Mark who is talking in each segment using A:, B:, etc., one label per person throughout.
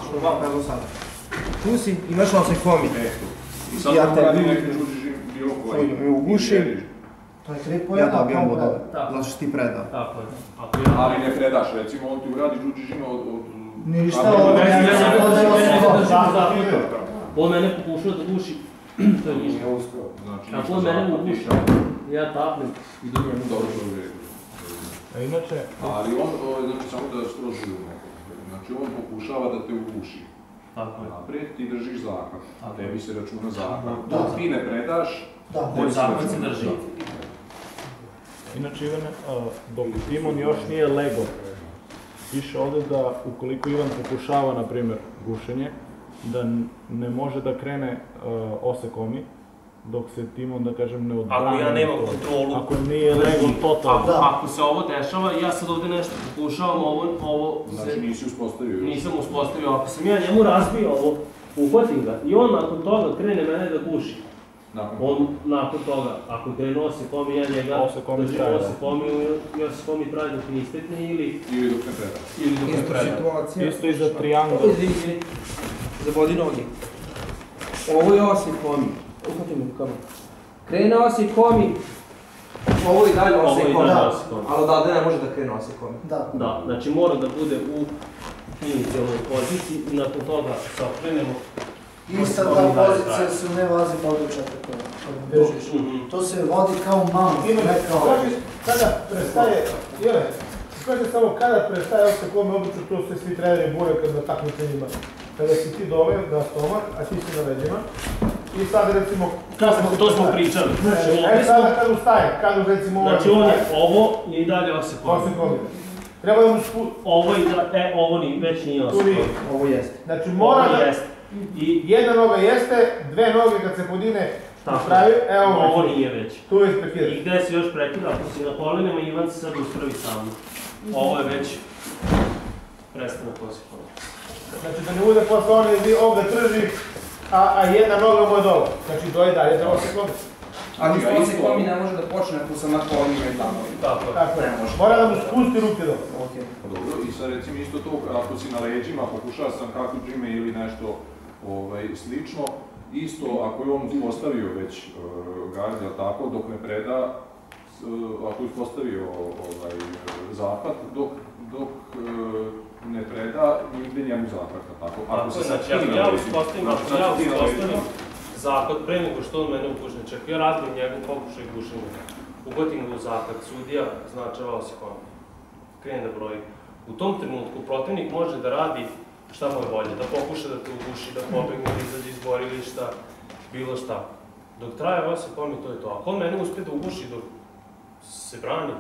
A: što vam kažu sada. Tu si, imaš osek komi.
B: I sad vam radi neki džuđi bilo koji.
A: Mi ugušim. To je 3 pojena, ja dobijam bodove. Zato što ti predao.
C: Tako je.
B: Ali ne predaš, recimo, on ti uradi džuđižima od...
A: Ništa, ovo ja
C: on mene pokušao da guši, to je ništa. Ako on mene uguši, ja tapnem i do njemu
B: dobro što uvijek.
D: A inače...
B: Ali on, znači, samo da strožuju nekako. Znači, on pokušava da te uguši.
C: Tako je.
B: Naprijed ti držiš zakon. Tebi se računa zakon. Dok ti ne predaš...
C: Koji zakon se drži.
D: Inače, Ivane, dok Timon još nije lego, piše ovde da ukoliko Ivan pokušava, na primjer, gušenje, da ne može da krene osekomi, dok se Timon, da kažem, ne odbrani.
C: Ako ja nemam kontrolu.
D: Ako nije lego totalno.
C: Ako se ovo dešava i ja sad ovde nešto pokušavam, ovo...
B: Znači nisi uspostavio još.
C: Nisam uspostavio. Ako sam ja njemu razbio ovo, uhvatim ga i on nakon toga krene mene da guši. On nakon toga, ako krenu osekomi, ja njega držim osekomi i osekomi traje dok ne istekne ili...
B: Ili dok ne preda.
A: Isto situacija.
D: Isto i za triangul.
A: Zabodi noge. Ovo je osekomi. Uhvati me kako. Krene osekomi. Ovo je dalje osekomi. Ali odavde ne može da krene osekomi.
C: Da, znači mora da bude u inicijalnoj poziciji i nakon toga se okrenemo.
E: Ista ta pozicija se ne vazi područaka koja držiš. To se vodi kao mamut, ne kao...
D: Kada prestaje, Jele, skaži samo kada prestaje osekomi, obično to se svi treneri boje kad na takmičenjima. Kada si ti dole na stomak, a ti si na leđima, i sad recimo...
C: To smo pričali.
D: Ajde sada kad ustaje, kad recimo...
C: Znači ovo je i dalje osekomi.
D: Treba da mu spu...
C: Ovo već nije osekomi.
A: Ovo jeste.
D: Znači mora da... I jedna noga jeste, dve noge kad se podine pravi, evo
C: ovo nije već.
D: Tu već prekida.
C: I gde se još prekida, ako si na kolenima, Ivan se sad uspravi sam. Ovo je već prestanak osekomi.
D: Znači da ne bude posle one ovdje trži, a jedna noga mu je dole. Znači doje dalje za osekomi.
A: Ali osekomi ne može da počne ako sam na kolenima i tamo.
D: Tako je. Mora da mu spusti ruke dole.
B: Dobro, i sad recimo isto to, ako si na leđima, pokušao sam kako džime ili nešto slično, isto ako je on uspostavio već gard, jel tako, dok ne preda, ako je uspostavio zapad, dok ne preda, ide njemu zapad, tako.
C: Znači, ako ja uspostavim zapad pre nego što on mene ugušne, čak ja razbijem njegov pokušaj gušenja, ugotim ga u zapad, sudija značava osekomi, krene da broji. U tom trenutku protivnik može da radi šta mu je volje, da pokuša da te uguši, da pobegne, da izađe iz borilišta, bilo šta. Dok traje osekomi, to je to. Ako on mene uspe da uguši dok se brani,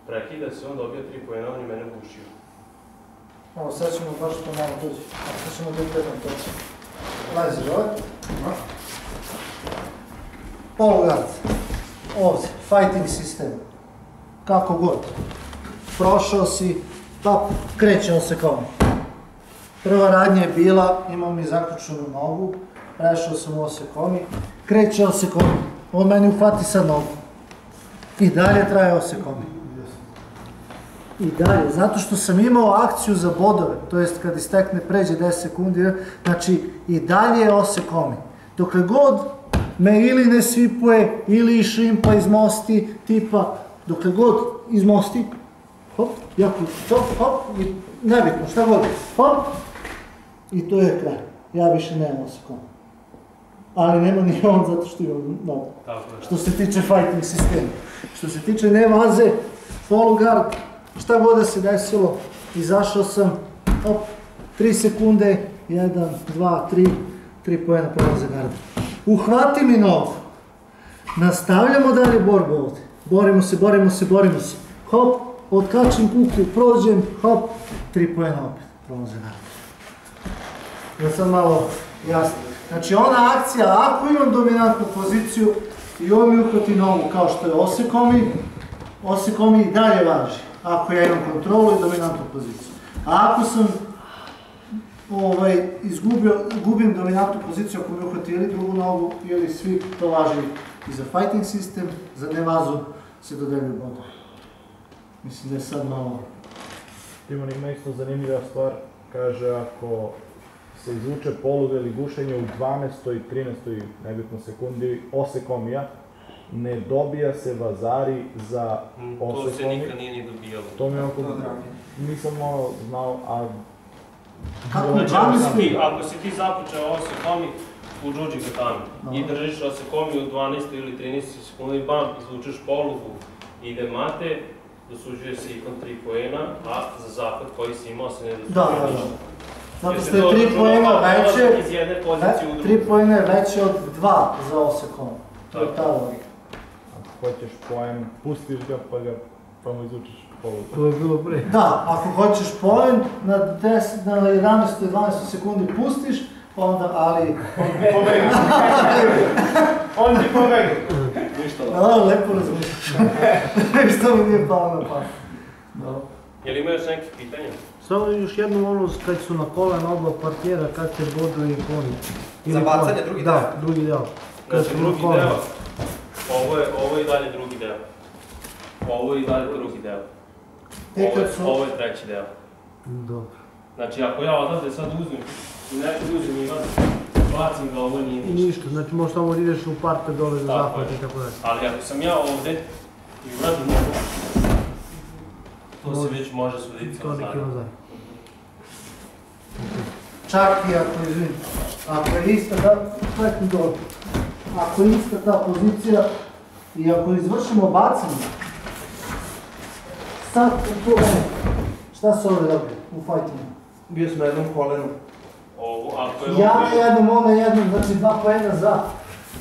C: prekida se, on dobija 3 poena, on je mene ugušio.
E: Evo, sad ćemo baš to malo dođi. Sad ćemo da upredam to. Lazi ovdje. Polugard. Ovdje, fighting sistem. Kako god. Prošao si, pa kreće osekomi. Prva radnja je bila, imao mi zaključenu nogu, prešao sam u osekomi, kreće osekomi, on meni uhvati sad nogu. I dalje traje osekomi. I dalje, zato što sam imao akciju za bodove, to jest kad istekne pređe 10 sekundi, znači i dalje je osekomi. Dokle god me ili ne svipuje, ili šrimpa izmosti, tipa, dokle god izmosti, hop, jako, hop, i nebitno, šta god, hop, i to je kraj. Ja više nemam osekomi. Ali nema ni on zato što imam nogu. Što se tiče fighting sistema. Što se tiče nevaze, polugard, šta god da se desilo, izašao sam, hop, 3 sekunde, 1, 2, 3 poena prolaze garda. Uhvati mi nogu. Nastavljamo dalje borbu ovdje. Borimo se. Hop, otkačim kuku, prođem, hop, 3 poena opet, prolaze garda. Da sam malo jasno. Znači ona akcija, ako imam dominantnu poziciju i on mi uhvati nogu kao što je osekomi i dalje važi. Ako ja imam kontrolu i dominantnu poziciju. A ako sam gubim dominantnu poziciju, ako mi uhvati ili drugu nogu ili svi, to važi i za fighting sistem, za nevazu se dodeljuju bodovi. Mislim da je sad malo...
D: Timon ima isto zanimljiva stvar, kaže ako se izvuče poluga ili gušenje u 12. i 13. nebitno sekundi osekomija, ne dobija se vazari za osekomi.
C: To se nikad nije ni dobijalo.
D: To mi nisam znao, a...
C: Ako si ti započeo osekomi u džudži katami i držiš osekomi u 12. ili 13. sekundi, bam, izvučeš polugu, ide mate, dosuđuješ se ikon 3 poena, a za zapad koji si imao se ne dosuđuje ništa.
E: Zato što je 3 poena veće,
C: iz jedne pozicije u drugu.
E: 3 poena je veće od 2 za osekom. To je ta logika.
D: Ako hoćeš poen, pustiš ga pa mu izvučeš polugu.
F: To je bilo pre.
E: Da, ako hoćeš poen, na 11. i 12. sekundi pustiš, onda, ali...
F: On ti pobegao.
B: Ništa
E: Da, lepo razmišljam. Što mi nije palo na pamet.
C: Je li ima još nekih pitanja?
F: Samo još jednu ono, kad su na kolena oba partijera, kad se bodu i koni.
A: Za bacanje, drugi deo?
F: Da, drugi deo.
C: Znači drugi deo, ovo je i dalje drugi deo. Ovo je i dalje drugi deo. Ovo je treći deo.
F: Dobro.
C: Znači ako ja odavde sad uzmem i neko uzmem i bacim ga, ovo nije ništa.
F: Ništa, znači možeš samo da ideš u parte dole za zapad i tako dalje.
C: Ali ako sam ja ovde i uradim ovo, to se već može svoditi sa zadnje.
E: Čak i ako, izvim, ako je ista ta pozicija i ako izvršimo bacanje, sad šta se ovdje dobije u fajtingu?
A: Bio sam na jednom kolenu.
E: Ja na jednom, on na jednom, znači 2 poena za,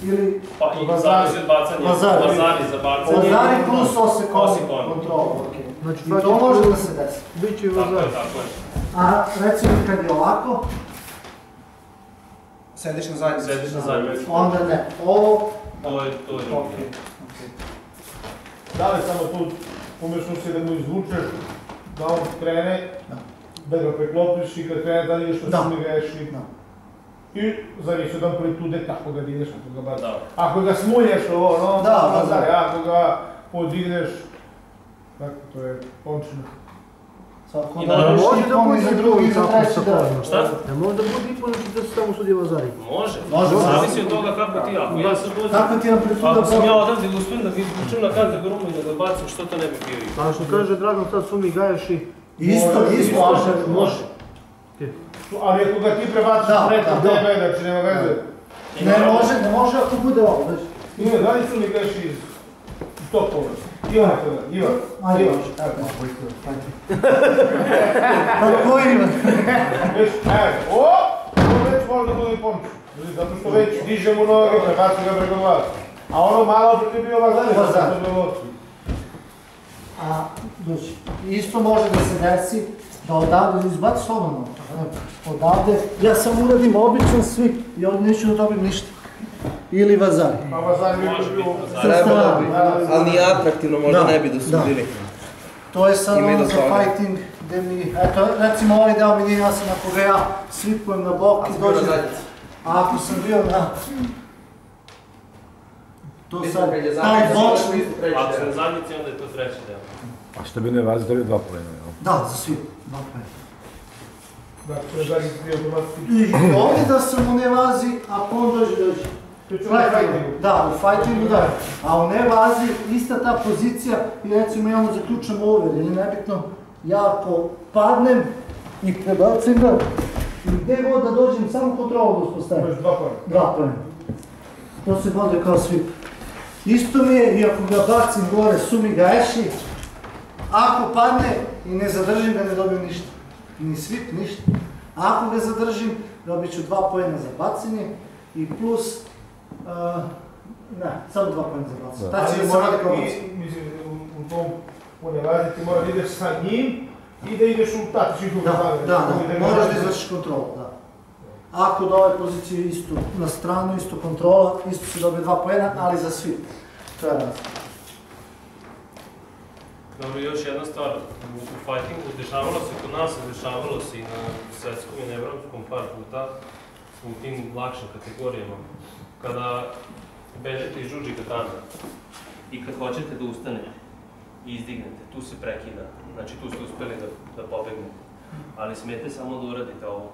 E: ili...
C: Pa i zavisi od bacanja, vazari za bacanje.
E: Vazari plus osekomi kontrolu. I to može da se desi.
F: Biće i vazari.
C: Tako je.
E: A recimo kad je ovako...
A: Sediš na zajednici.
C: Sediš na zajednici.
E: Onda ne, ovo...
C: To je drugi.
G: Da li samo tu umešno si da mu izvučeš, da on krene, da ga preklopiš i kad krene da ideš što mi greši. I zavisi od amplitude kako ga digneš, kako ga baciš. Ako ga smulješ ovo, ako ga podigneš, tako to je končno.
F: Ne može da bude i drugi za treći deo.
C: Šta?
F: Ne može da bude i poneći da se samo sudi vazari.
C: Može, zavisi od toga kako ti, ako ja sad uzem, ako sam ja odavde da uspijem da ga izvučem na kante grumu i da ga bacim, što to ne bi bio isto?
F: A što kaže Dragan, sad sumi gaješi.
E: Isto, može.
G: Ali ako ga ti prebaciš preko tebe, znači nema veze.
E: Ne može ako bude ovo, znači.
G: Ima, da li su mi gaješi iz tog povrsta? Ivan je toga, Ivan.
E: Ajde, Ivan. Pa koji Ivan?
G: Već, evo, to već može da bude i ponču. Zato što već dižemo noge, prebaci ga preko glava. A ono malo prije bio vazar.
E: A, znači, isto može da se desi da odavde izbaci slobodno. Odavde, ja sam uradim običan svip i ovdje neću da dobijem ništa. Ili vazari.
G: Pa vazar bi bio...
A: Trebalo bi, ali nije atraktivno, možda ne bi dosudili.
E: To je sad ono za fighting gdje mi, eto, recimo ovaj deo mi nije jasan ako ga ja svipujem na bok i dođem. A ako sam bio na... To sad, taj bočni...
C: Ako sam na zadnjici, onda je to treći deo.
D: A što bi ne vazi dobio 2 poena, jel?
E: Da, za svip, 2 poena.
G: Dakle, zadnjici bio automatski.
E: I ovdje da se mu ne vazi, ako on dođe. Da, u fightingu da. A u ne vazi, ista ta pozicija i recimo imamo zaključan over, jer je nebitno, ja ako padnem i prebacim ga, i gdje god da dođem, samo kontrolu da uspostavim. 2 poena. To se bode kao svip. Isto mi je, i ako ga bacim gore, sumi gaješi, ako padne i ne zadržim ga, ne dobijem ništa. Ni svip, ništa. Ako ga zadržim, dobit ću 2 poena za bacanje i plus, ne, samo 2 poena za bacanje. Znači da se radi kao bacanje.
G: Mislim, u tom ponevazi ti mora da ideš sa njim i da ideš u tatičnih uvrstave.
E: Da, moraš da izvršiš kontrolu, da. Ako do ove pozicije isto na stranu, isto kontrola, isto se dobije 2 poena, ali za svip. To je razlika.
C: Dobro, još jedna stvar, u fightingu dešavalo se kod nas, dešavalo se i na svetskom i na evropskom par puta u tim lakšim kategorijama. Kada bežete iz džudži katana i kad hoćete da ustanete i izdignete, tu se prekida. Znači tu ste uspeli da pobegnete. Ali smete samo da uradite ovo.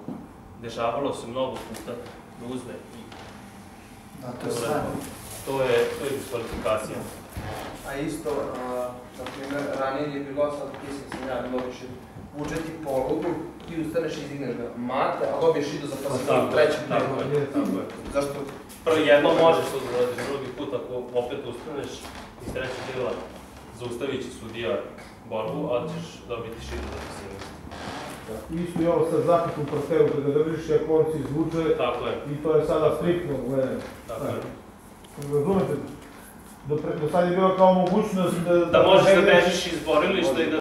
C: dešavalo se mnogo puta da uzme i
E: Da, to je sve.
C: to je diskvalifikacija.
A: A isto, na primjer, ranije je bilo, sad mislim sam ja dobiješ budžet i polugu, ti ustaneš i izdigneš ga mate, a dobiješ idu za pasivu u trećem delu.
C: Tako je.
A: Zašto?
C: Prvo jedno možeš to da uradiš, drugi put ako opet ustaneš iz trećeg dela, zaustavit će sudija borbu, ali ćeš dobiti šidu za pasivu.
G: Isto i ovo sa zakupom parteru kada ga držiš i ako on se izvuče,
C: Tako je.
G: i to je sada striktno gledano.
C: Tako je.
G: Razumete? Do sad je bilo kao mogućnost
C: Da možeš da bežiš iz borilišta i da